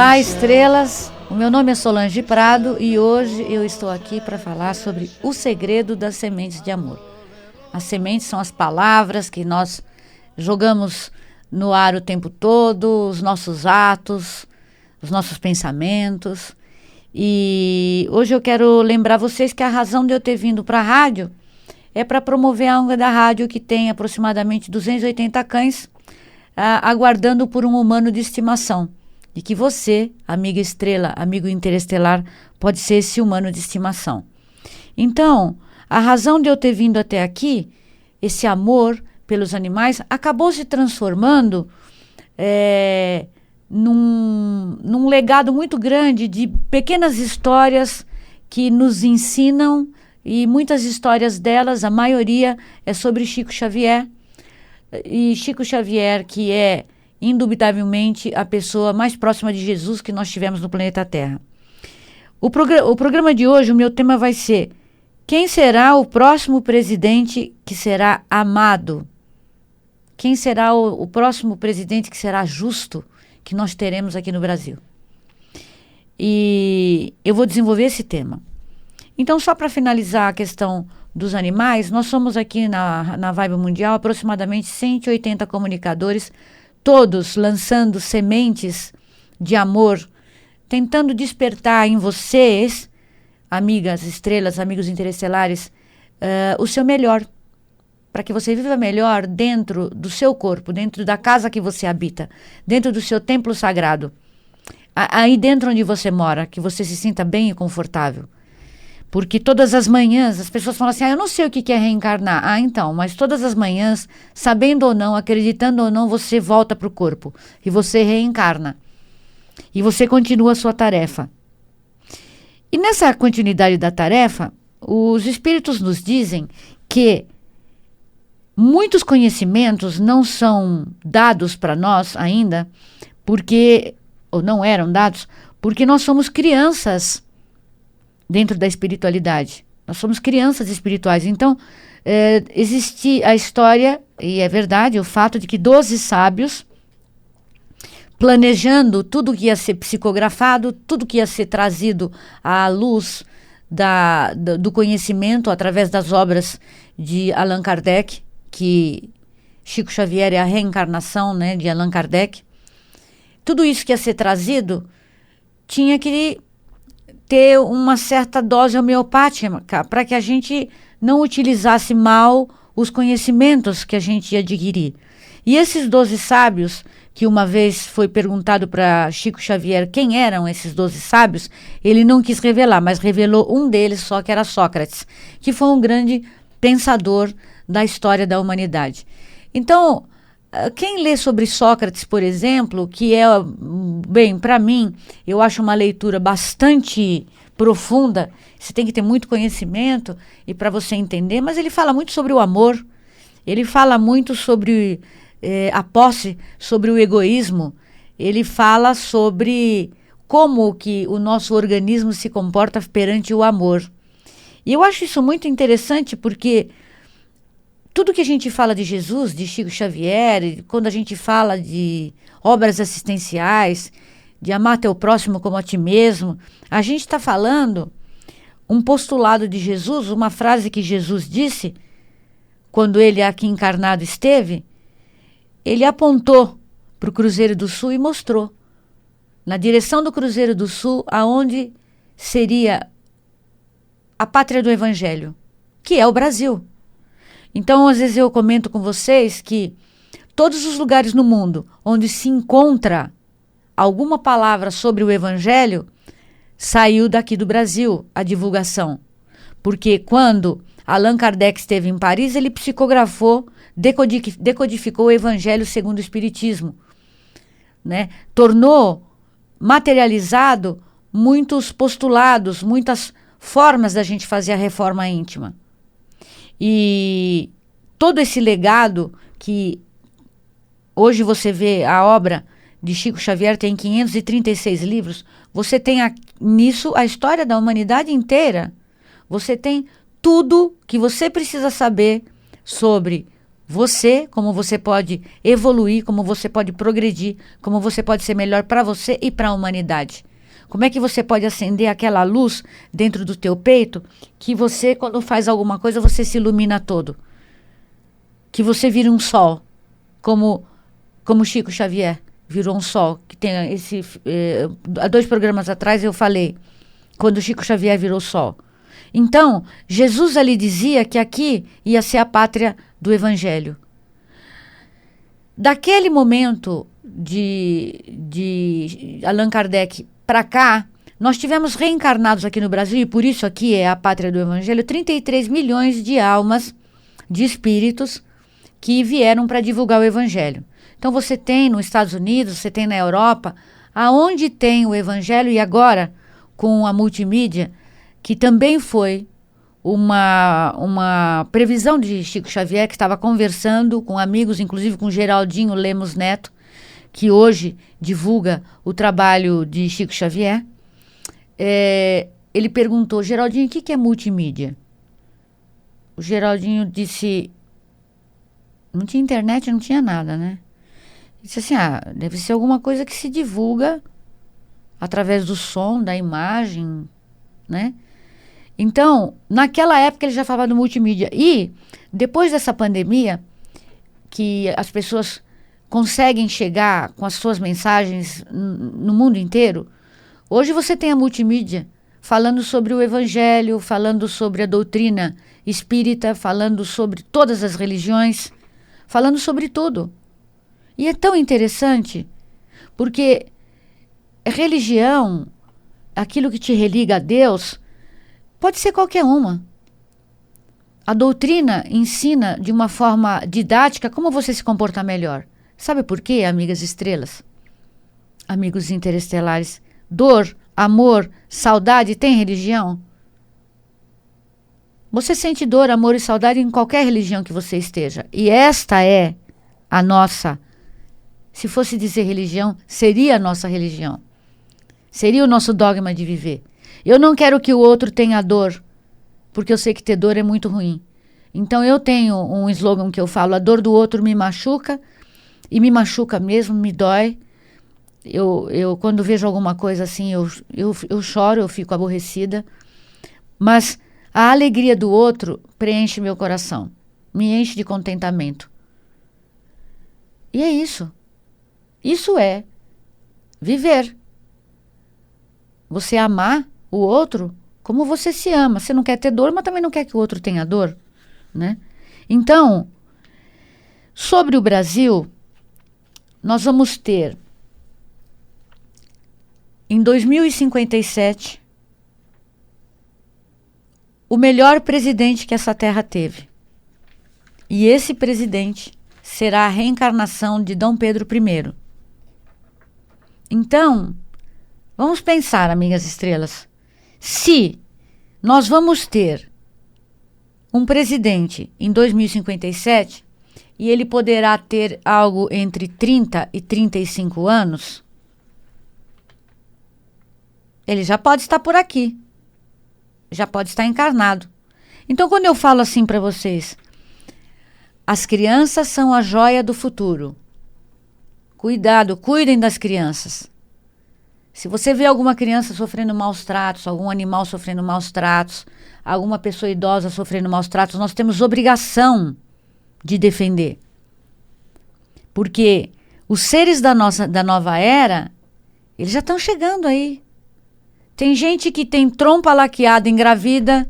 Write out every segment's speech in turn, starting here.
Olá, estrelas! O meu nome é Solange Prado e hoje eu estou aqui para falar sobre o segredo das sementes de amor. As sementes são as palavras que nós jogamos no ar o tempo todo, os nossos atos, os nossos pensamentos. E hoje eu quero lembrar vocês que a razão de eu ter vindo para a rádio é para promover a ONG da rádio, que tem aproximadamente 280 cães aguardando por um humano de estimação. E que você, amiga estrela, amigo interestelar, pode ser esse humano de estimação. Então, a razão de eu ter vindo até aqui, esse amor pelos animais, acabou se transformando num legado muito grande de pequenas histórias que nos ensinam, e muitas histórias delas, a maioria é sobre Chico Xavier. E Chico Xavier, que é indubitavelmente a pessoa mais próxima de Jesus que nós tivemos no planeta Terra. O programa de hoje, o meu tema vai ser: quem será o próximo presidente que será amado? Quem será o próximo presidente que será justo que nós teremos aqui no Brasil? E eu vou desenvolver esse tema. Então, só para finalizar a questão dos animais, nós somos aqui na Vibe Mundial aproximadamente 180 comunicadores, todos lançando sementes de amor, tentando despertar em vocês, amigas estrelas, amigos interestelares, o seu melhor, para que você viva melhor dentro do seu corpo, dentro da casa que você habita, dentro do seu templo sagrado, aí dentro onde você mora, que você se sinta bem e confortável. Porque todas as manhãs as pessoas falam assim: eu não sei o que é reencarnar. Então, mas todas as manhãs, sabendo ou não, acreditando ou não, você volta para o corpo e você reencarna. E você continua a sua tarefa. E nessa continuidade da tarefa, os espíritos nos dizem que muitos conhecimentos não são dados para nós ainda, ou não eram dados, porque nós somos crianças dentro da espiritualidade. Nós somos crianças espirituais. Então, existe a história, e é verdade, o fato de que 12 sábios, planejando tudo que ia ser psicografado, tudo que ia ser trazido à luz do conhecimento através das obras de Allan Kardec, que Chico Xavier é a reencarnação, né, de Allan Kardec. Tudo isso que ia ser trazido tinha que ter uma certa dose homeopática para que a gente não utilizasse mal os conhecimentos que a gente ia adquirir. E esses 12 sábios, que uma vez foi perguntado para Chico Xavier quem eram esses 12 sábios, ele não quis revelar, mas revelou um deles só, que era Sócrates, que foi um grande pensador da história da humanidade. Então, quem lê sobre Sócrates, por exemplo, que é, bem, para mim, eu acho uma leitura bastante profunda, você tem que ter muito conhecimento e para você entender, mas ele fala muito sobre o amor, ele fala muito sobre a posse, sobre o egoísmo, ele fala sobre como que o nosso organismo se comporta perante o amor. E eu acho isso muito interessante porque tudo que a gente fala de Jesus, de Chico Xavier, quando a gente fala de obras assistenciais, de amar teu próximo como a ti mesmo, a gente está falando um postulado de Jesus, uma frase que Jesus disse quando ele aqui encarnado esteve. Ele apontou para o Cruzeiro do Sul e mostrou na direção do Cruzeiro do Sul aonde seria a pátria do Evangelho, que é o Brasil. Então, às vezes eu comento com vocês que todos os lugares no mundo onde se encontra alguma palavra sobre o Evangelho, saiu daqui do Brasil a divulgação. Porque quando Allan Kardec esteve em Paris, ele psicografou, decodificou o Evangelho segundo o Espiritismo, né? Tornou materializado muitos postulados, muitas formas da gente fazer a reforma íntima. E todo esse legado que hoje você vê, a obra de Chico Xavier tem 536 livros, você tem nisso a história da humanidade inteira. Você tem tudo que você precisa saber sobre você, como você pode evoluir, como você pode progredir, como você pode ser melhor para você e para a humanidade. Como é que você pode acender aquela luz dentro do teu peito que você, quando faz alguma coisa, você se ilumina todo. Que você vira um sol, como Chico Xavier virou um sol. Que tem há 2 programas atrás eu falei, quando Chico Xavier virou sol. Então, Jesus ali dizia que aqui ia ser a pátria do Evangelho. Daquele momento de Allan Kardec para cá, nós tivemos reencarnados aqui no Brasil, e por isso aqui é a pátria do Evangelho, 33 milhões de almas, de espíritos, que vieram para divulgar o Evangelho. Então você tem nos Estados Unidos, você tem na Europa, aonde tem o Evangelho, e agora com a multimídia, que também foi uma previsão de Chico Xavier, que estava conversando com amigos, inclusive com Geraldinho Lemos Neto, que hoje divulga o trabalho de Chico Xavier. Ele perguntou, Geraldinho, o que é multimídia? O Geraldinho disse, não tinha internet, não tinha nada, né? Ele disse assim, deve ser alguma coisa que se divulga através do som, da imagem, né? Então, naquela época ele já falava do multimídia. E, depois dessa pandemia, que as pessoas conseguem chegar com as suas mensagens no mundo inteiro, hoje você tem a multimídia falando sobre o Evangelho, falando sobre a doutrina espírita, falando sobre todas as religiões, falando sobre tudo. E é tão interessante, porque religião, aquilo que te religa a Deus, pode ser qualquer uma. A doutrina ensina de uma forma didática como você se comportar melhor. Sabe por quê, amigas estrelas? Amigos interestelares? Dor, amor, saudade tem religião? Você sente dor, amor e saudade em qualquer religião que você esteja. E esta é a nossa, se fosse dizer religião, seria a nossa religião. Seria o nosso dogma de viver. Eu não quero que o outro tenha dor, porque eu sei que ter dor é muito ruim. Então eu tenho um slogan que eu falo, a dor do outro me machuca, e me machuca mesmo, me dói. Eu quando vejo alguma coisa assim, eu choro, eu fico aborrecida. Mas a alegria do outro preenche meu coração, me enche de contentamento. E é isso. Isso é viver. Você amar o outro como você se ama. Você não quer ter dor, mas também não quer que o outro tenha dor, né? Então, sobre o Brasil, nós vamos ter, em 2057, o melhor presidente que essa terra teve. E esse presidente será a reencarnação de Dom Pedro I. Então, vamos pensar, amigas estrelas, se nós vamos ter um presidente em 2057 e ele poderá ter algo entre 30 e 35 anos, ele já pode estar por aqui, já pode estar encarnado. Então, quando eu falo assim para vocês, as crianças são a joia do futuro. Cuidado, cuidem das crianças. Se você vê alguma criança sofrendo maus tratos, algum animal sofrendo maus tratos, alguma pessoa idosa sofrendo maus tratos, nós temos obrigação de defender. Porque os seres da nova era, eles já estão chegando aí. Tem gente que tem trompa laqueada, engravida,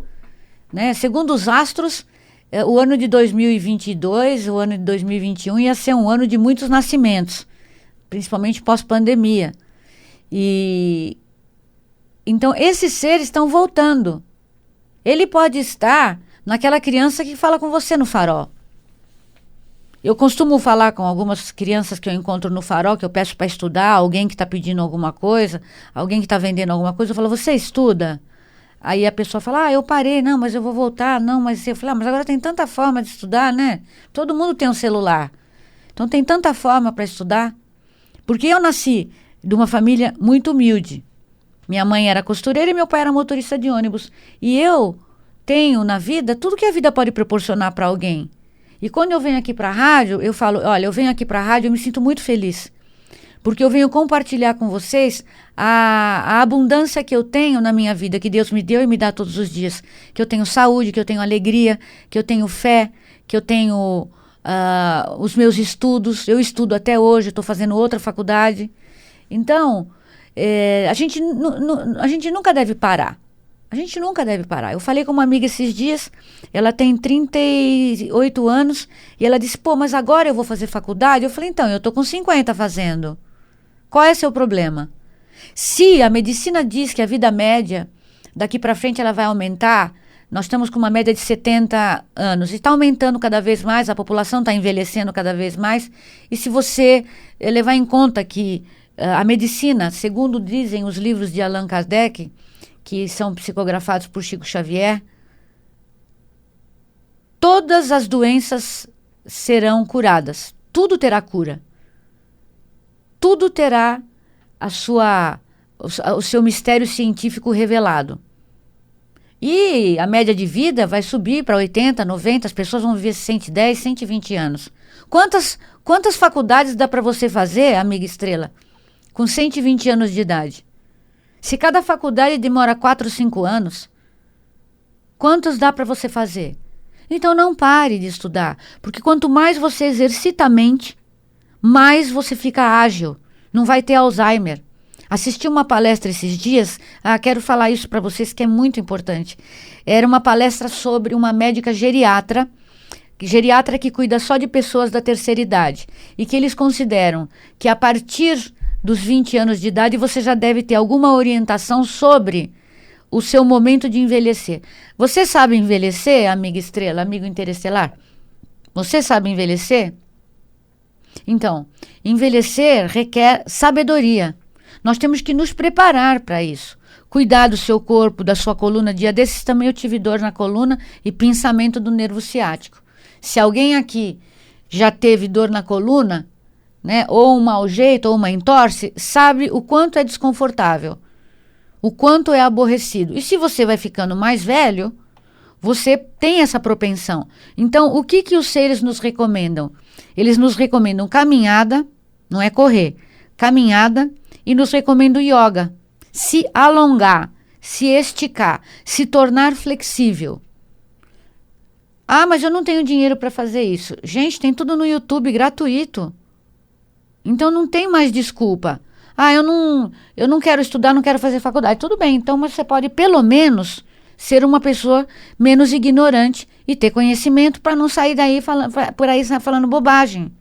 né? Segundo os astros, o ano de 2022, o ano de 2021 ia ser um ano de muitos nascimentos, principalmente pós-pandemia. E então esses seres estão voltando. Ele pode estar naquela criança que fala com você no farol. Eu costumo falar com algumas crianças que eu encontro no farol, que eu peço para estudar, alguém que está pedindo alguma coisa, alguém que está vendendo alguma coisa, eu falo, você estuda? Aí a pessoa fala, eu parei, não, mas eu vou voltar, não, mas eu falo, mas agora tem tanta forma de estudar, né? Todo mundo tem um celular. Então tem tanta forma para estudar. Porque eu nasci de uma família muito humilde. Minha mãe era costureira e meu pai era motorista de ônibus. E eu tenho na vida tudo que a vida pode proporcionar para alguém. E quando eu venho aqui para a rádio, eu falo, olha, eu venho aqui para a rádio, eu me sinto muito feliz. Porque eu venho compartilhar com vocês a abundância que eu tenho na minha vida, que Deus me deu e me dá todos os dias. Que eu tenho saúde, que eu tenho alegria, que eu tenho fé, que eu tenho os meus estudos. Eu estudo até hoje, estou fazendo outra faculdade. Então, a gente nunca deve parar. A gente nunca deve parar. Eu falei com uma amiga esses dias, ela tem 38 anos, e ela disse, pô, mas agora eu vou fazer faculdade? Eu falei, então, eu estou com 50 fazendo. Qual é o seu problema? Se a medicina diz que a vida média, daqui para frente ela vai aumentar, nós estamos com uma média de 70 anos, e está aumentando cada vez mais, a população está envelhecendo cada vez mais, e se você levar em conta que a medicina, segundo dizem os livros de Allan Kardec, que são psicografados por Chico Xavier, todas as doenças serão curadas. Tudo terá cura. Tudo terá o seu mistério científico revelado. E a média de vida vai subir para 80, 90, as pessoas vão viver 110, 120 anos. Quantas faculdades dá para você fazer, amiga Estrela, com 120 anos de idade? Se cada faculdade demora 4, 5 anos, quantos dá para você fazer? Então não pare de estudar, porque quanto mais você exercita a mente, mais você fica ágil, não vai ter Alzheimer. Assisti uma palestra esses dias, quero falar isso para vocês que é muito importante. Era uma palestra sobre uma médica geriatra que cuida só de pessoas da terceira idade, e que eles consideram que a partir dos 20 anos de idade, você já deve ter alguma orientação sobre o seu momento de envelhecer. Você sabe envelhecer, amiga Estrela, amigo interestelar? Você sabe envelhecer? Então, envelhecer requer sabedoria. Nós temos que nos preparar para isso. Cuidar do seu corpo, da sua coluna. Dia desses também eu tive dor na coluna e pinçamento do nervo ciático. Se alguém aqui já teve dor na coluna, né, ou um mau jeito, ou uma entorse, sabe o quanto é desconfortável, o quanto é aborrecido. E se você vai ficando mais velho, você tem essa propensão. Então, o que os seres nos recomendam? Eles nos recomendam caminhada, não é correr, caminhada, e nos recomendam yoga. Se alongar, se esticar, se tornar flexível. Ah, mas eu não tenho dinheiro para fazer isso. Gente, tem tudo no YouTube gratuito. Então não tem mais desculpa. Ah, eu não quero estudar, não quero fazer faculdade. Tudo bem, então mas você pode pelo menos ser uma pessoa menos ignorante e ter conhecimento para não sair daí por aí falando bobagem.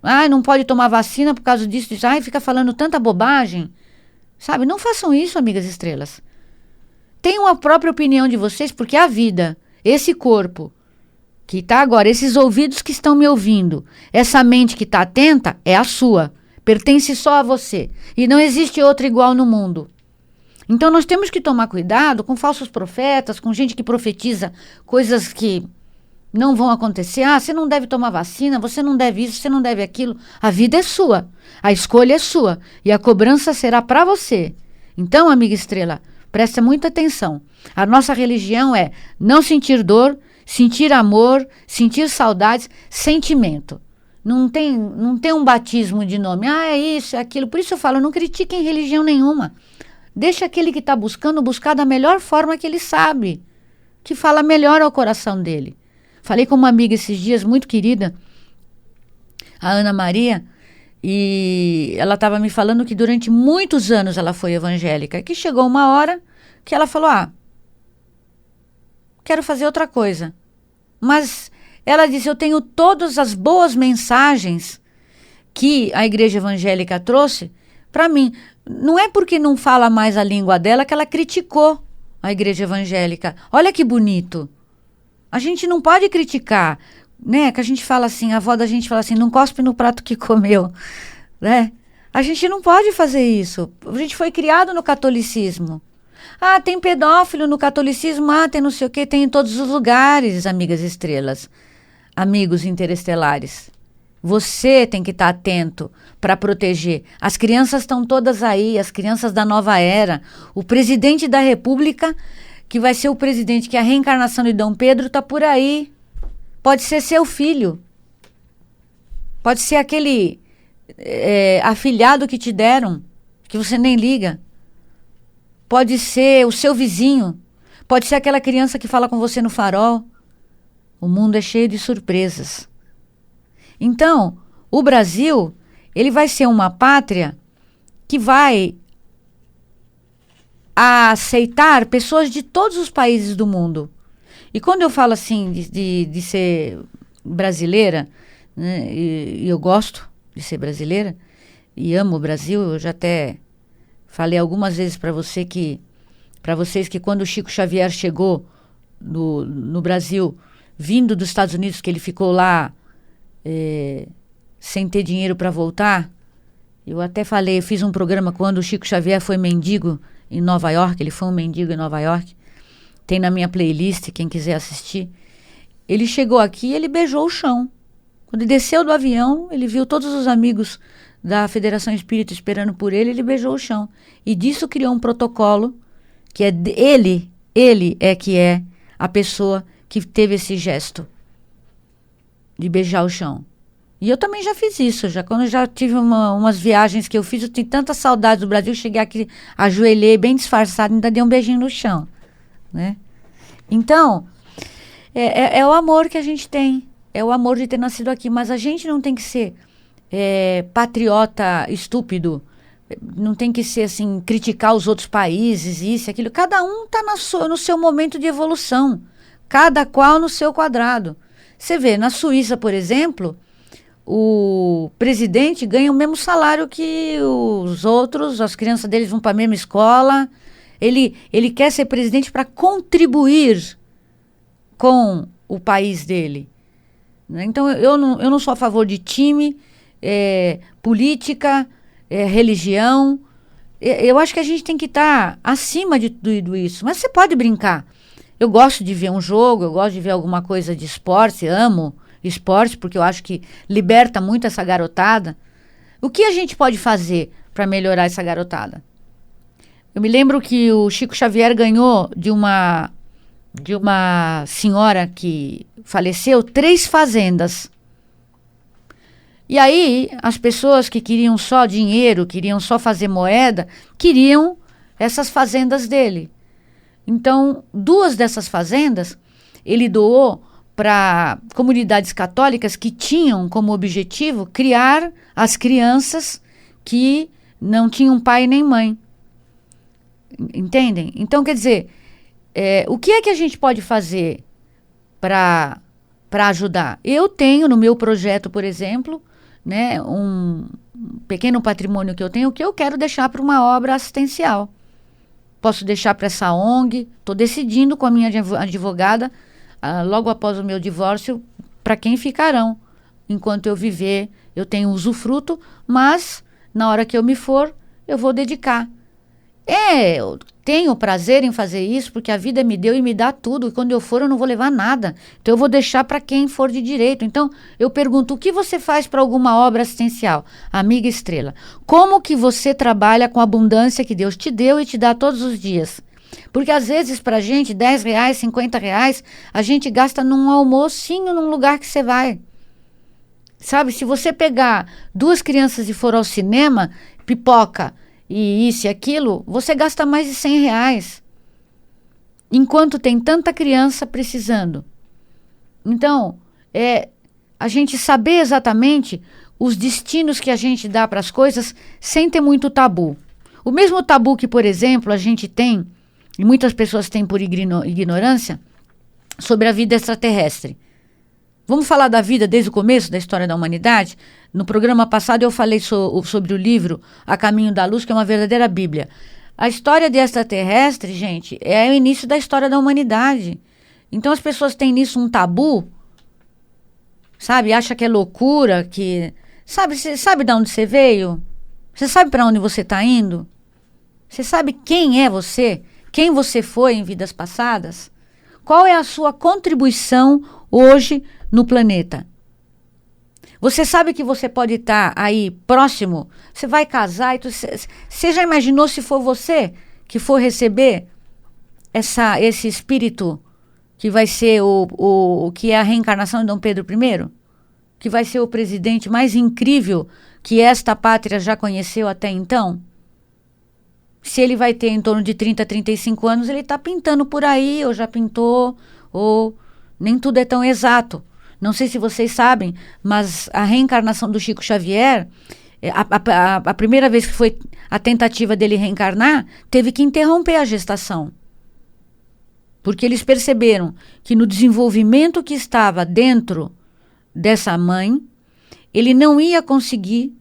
Ah, não pode tomar vacina por causa disso. Ah, fica falando tanta bobagem. Sabe, não façam isso, amigas estrelas. Tenham a própria opinião de vocês, porque a vida, esse corpo que está agora, esses ouvidos que estão me ouvindo, essa mente que está atenta, é a sua. Pertence só a você. E não existe outra igual no mundo. Então nós temos que tomar cuidado com falsos profetas, com gente que profetiza coisas que não vão acontecer. Ah, você não deve tomar vacina, você não deve isso, você não deve aquilo. A vida é sua. A escolha é sua. E a cobrança será para você. Então, amiga Estrela, presta muita atenção. A nossa religião é não sentir dor, sentir amor, sentir saudades, sentimento. Não tem um batismo de nome. Ah, é isso, é aquilo. Por isso eu falo, não critiquem religião nenhuma. Deixa aquele que está buscando buscar da melhor forma que ele sabe, que fala melhor ao coração dele. Falei com uma amiga esses dias, muito querida, a Ana Maria, e ela estava me falando que durante muitos anos ela foi evangélica, que chegou uma hora que ela falou, quero fazer outra coisa. Mas ela disse, eu tenho todas as boas mensagens que a igreja evangélica trouxe para mim. Não é porque não fala mais a língua dela que ela criticou a igreja evangélica. Olha que bonito. A gente não pode criticar, né? Que a gente fala assim, a avó da gente fala assim, não cospe no prato que comeu, né? A gente não pode fazer isso. A gente foi criado no catolicismo. Ah, tem pedófilo no catolicismo, tem não sei o quê, tem em todos os lugares, amigas estrelas, amigos interestelares. Você tem que estar atento para proteger. As crianças estão todas aí, as crianças da nova era. O presidente da República, que vai ser o presidente, que é a reencarnação de Dom Pedro, está por aí. Pode ser seu filho. Pode ser aquele afilhado que te deram, que você nem liga. Pode ser o seu vizinho. Pode ser aquela criança que fala com você no farol. O mundo é cheio de surpresas. Então, o Brasil, ele vai ser uma pátria que vai aceitar pessoas de todos os países do mundo. E quando eu falo assim de ser brasileira, né, e eu gosto de ser brasileira e amo o Brasil, eu já até falei algumas vezes para vocês que quando o Chico Xavier chegou no Brasil, vindo dos Estados Unidos, que ele ficou lá sem ter dinheiro para voltar, eu até falei, eu fiz um programa quando o Chico Xavier foi mendigo em Nova York, ele foi um mendigo em Nova York, tem na minha playlist, quem quiser assistir. Ele chegou aqui e ele beijou o chão. Quando ele desceu do avião, ele viu todos os amigos da Federação Espírita esperando por ele, ele beijou o chão. E disso criou um protocolo, que é ele que é a pessoa que teve esse gesto de beijar o chão. E eu também já fiz isso, quando eu já tive umas viagens que eu fiz, eu tenho tanta saudade do Brasil, cheguei aqui, ajoelhei bem disfarçado, ainda dei um beijinho no chão, né? Então, é o amor que a gente tem, é o amor de ter nascido aqui, mas a gente não tem que ser patriota estúpido, não tem que ser assim, criticar os outros países, isso, aquilo, cada um está no seu momento de evolução, cada qual no seu quadrado. Você vê, na Suíça, por exemplo, o presidente ganha o mesmo salário que os outros, as crianças deles vão para a mesma escola. Ele quer ser presidente para contribuir com o país dele. Então, eu não sou a favor de time, política, religião. Eu acho que a gente tem que estar acima de tudo isso. Mas você pode brincar. Eu gosto de ver um jogo, eu gosto de ver alguma coisa de esporte, amo esporte, porque eu acho que liberta muito essa garotada. O que a gente pode fazer para melhorar essa garotada? Eu me lembro que o Chico Xavier ganhou de uma senhora que faleceu 3 fazendas. E aí, as pessoas que queriam só dinheiro, queriam só fazer moeda, queriam essas fazendas dele. Então, 2 dessas fazendas, ele doou para comunidades católicas que tinham como objetivo criar as crianças que não tinham pai nem mãe. Entendem? Então, quer dizer, o que é que a gente pode fazer para ajudar? Eu tenho no meu projeto, por exemplo, né, um pequeno patrimônio que eu tenho, que eu quero deixar para uma obra assistencial. Posso deixar para essa ONG, estou decidindo com a minha advogada, logo após o meu divórcio, para quem ficarão. Enquanto eu viver, eu tenho usufruto, mas na hora que eu me for, eu vou dedicar. Eu tenho prazer em fazer isso, porque a vida me deu e me dá tudo, e quando eu for eu não vou levar nada. Então eu vou deixar para quem for de direito. Então eu pergunto, o que você faz para alguma obra assistencial? Amiga Estrela, como que você trabalha com a abundância que Deus te deu e te dá todos os dias? Porque às vezes pra gente, R$10, R$50, a gente gasta num almocinho num lugar que você vai. Sabe, se você pegar 2 crianças e for ao cinema, pipoca e isso e aquilo, você gasta mais de R$100. Enquanto tem tanta criança precisando. Então, a gente saber exatamente os destinos que a gente dá para as coisas sem ter muito tabu. O mesmo tabu que, por exemplo, a gente tem, e muitas pessoas têm por ignorância, sobre a vida extraterrestre. Vamos falar da vida desde o começo da história da humanidade? No programa passado eu falei sobre o livro A Caminho da Luz, que é uma verdadeira Bíblia. A história de extraterrestre, gente, é o início da história da humanidade. Então as pessoas têm nisso um tabu, sabe? Acha que é loucura, que... Você sabe de onde você veio? Você sabe para onde você está indo? Você sabe quem é você? Quem você foi em vidas passadas? Qual é a sua contribuição hoje no planeta? Você sabe que você pode estar aí próximo? Você vai casar e você já imaginou se for você que for receber esse espírito que vai ser que é a reencarnação de Dom Pedro I, que vai ser o presidente mais incrível que esta pátria já conheceu até então. Se ele vai ter em torno de 30, 35 anos, ele está pintando por aí, ou já pintou, ou nem tudo é tão exato. Não sei se vocês sabem, mas a reencarnação do Chico Xavier, a primeira vez que foi a tentativa dele reencarnar, teve que interromper a gestação. Porque eles perceberam que no desenvolvimento que estava dentro dessa mãe, ele não ia conseguir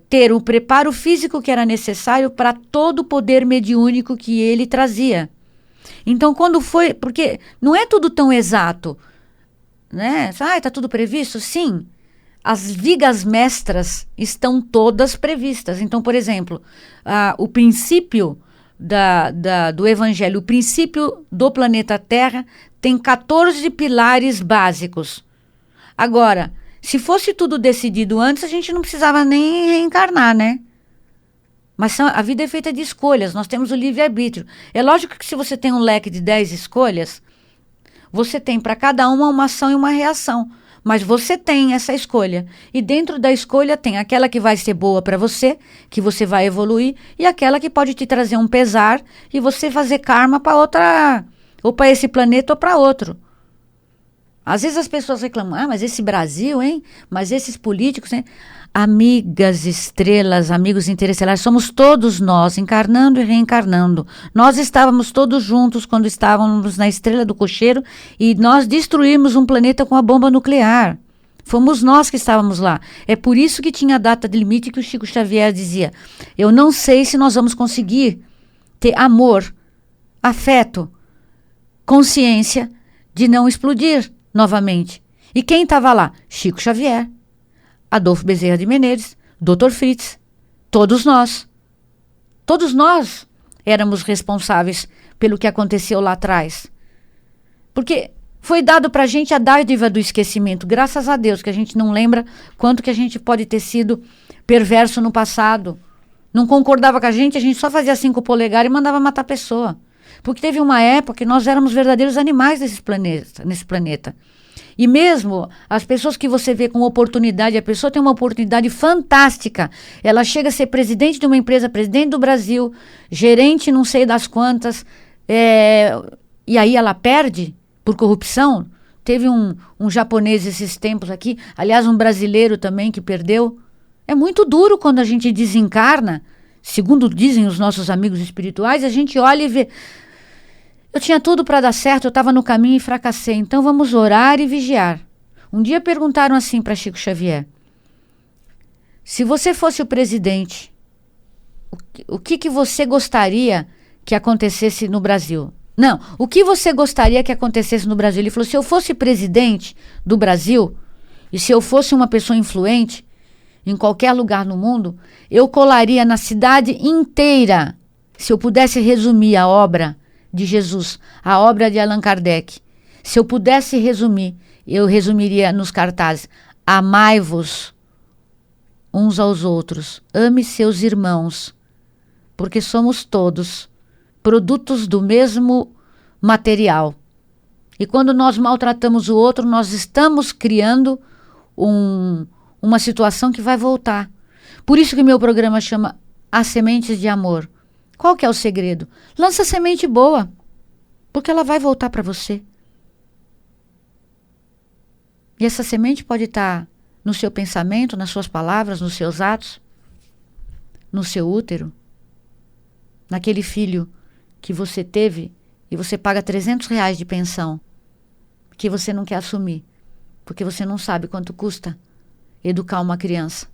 ter o preparo físico que era necessário para todo o poder mediúnico que ele trazia. Então, quando foi... Porque não é tudo tão exato, né? Está tudo previsto? Sim. As vigas mestras estão todas previstas. Então, por exemplo, o princípio do Evangelho, o princípio do planeta Terra tem 14 pilares básicos. Agora, se fosse tudo decidido antes, a gente não precisava nem reencarnar, né? Mas a vida é feita de escolhas, nós temos o livre-arbítrio. É lógico que se você tem um leque de 10 escolhas, você tem para cada uma ação e uma reação. Mas você tem essa escolha. E dentro da escolha tem aquela que vai ser boa para você, que você vai evoluir, e aquela que pode te trazer um pesar e você fazer karma para outra, ou para esse planeta ou para outro. Às vezes as pessoas reclamam, mas esse Brasil, hein? Mas esses políticos, hein? Amigas, estrelas, amigos interestelares, somos todos nós, encarnando e reencarnando. Nós estávamos todos juntos quando estávamos na estrela do cocheiro e nós destruímos um planeta com a bomba nuclear. Fomos nós que estávamos lá. É por isso que tinha a data de limite que o Chico Xavier dizia, eu não sei se nós vamos conseguir ter amor, afeto, consciência de não explodir novamente. E quem estava lá? Chico Xavier, Adolfo Bezerra de Menezes, Dr. Fritz, todos nós. Todos nós éramos responsáveis pelo que aconteceu lá atrás. Porque foi dado para a gente a dádiva do esquecimento. Graças a Deus que a gente não lembra quanto que a gente pode ter sido perverso no passado. Não concordava com a gente só fazia 5 polegares e mandava matar a pessoa. Porque teve uma época que nós éramos verdadeiros animais nesse planeta. E mesmo as pessoas que você vê com oportunidade, a pessoa tem uma oportunidade fantástica. Ela chega a ser presidente de uma empresa, presidente do Brasil, gerente não sei das quantas, e aí ela perde por corrupção. Teve um japonês esses tempos aqui, aliás, um brasileiro também que perdeu. É muito duro quando a gente desencarna, segundo dizem os nossos amigos espirituais, a gente olha e vê... Eu tinha tudo para dar certo, eu estava no caminho e fracassei. Então vamos orar e vigiar. Um dia perguntaram assim para Chico Xavier, se você fosse o presidente, o que você gostaria que acontecesse no Brasil? Não, o que você gostaria que acontecesse no Brasil? Ele falou, se eu fosse presidente do Brasil, e se eu fosse uma pessoa influente, em qualquer lugar no mundo, eu colaria na cidade inteira, se eu pudesse resumir a obra de Jesus, a obra de Allan Kardec. Se eu pudesse resumir, eu resumiria nos cartazes, amai-vos uns aos outros, ame seus irmãos, porque somos todos produtos do mesmo material. E quando nós maltratamos o outro, nós estamos criando uma situação que vai voltar. Por isso que meu programa chama As Sementes de Amor. Qual que é o segredo? Lança semente boa, porque ela vai voltar para você. E essa semente pode estar no seu pensamento, nas suas palavras, nos seus atos, no seu útero, naquele filho que você teve e você paga R$300 de pensão, que você não quer assumir, porque você não sabe quanto custa educar uma criança.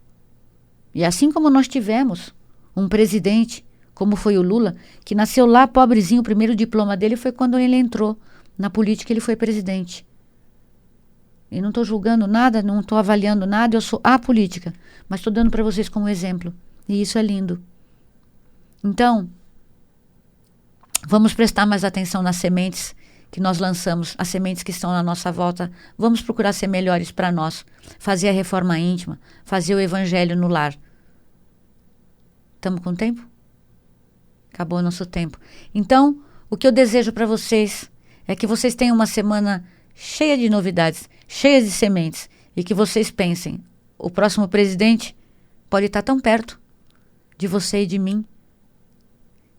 E assim como nós tivemos um presidente, como foi o Lula, que nasceu lá pobrezinho, o primeiro diploma dele foi quando ele entrou na política, ele foi presidente. E não estou julgando nada, não estou avaliando nada, eu sou apolítica, mas estou dando para vocês como exemplo. E isso é lindo. Então, vamos prestar mais atenção nas sementes que nós lançamos, as sementes que estão na nossa volta. Vamos procurar ser melhores para nós, fazer a reforma íntima, fazer o evangelho no lar. Estamos com tempo? Acabou o nosso tempo. Então, o que eu desejo para vocês é que vocês tenham uma semana cheia de novidades, cheia de sementes, e que vocês pensem, o próximo presidente pode estar tão perto de você e de mim.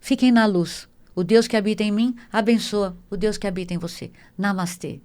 Fiquem na luz. O Deus que habita em mim abençoa o Deus que habita em você. Namastê.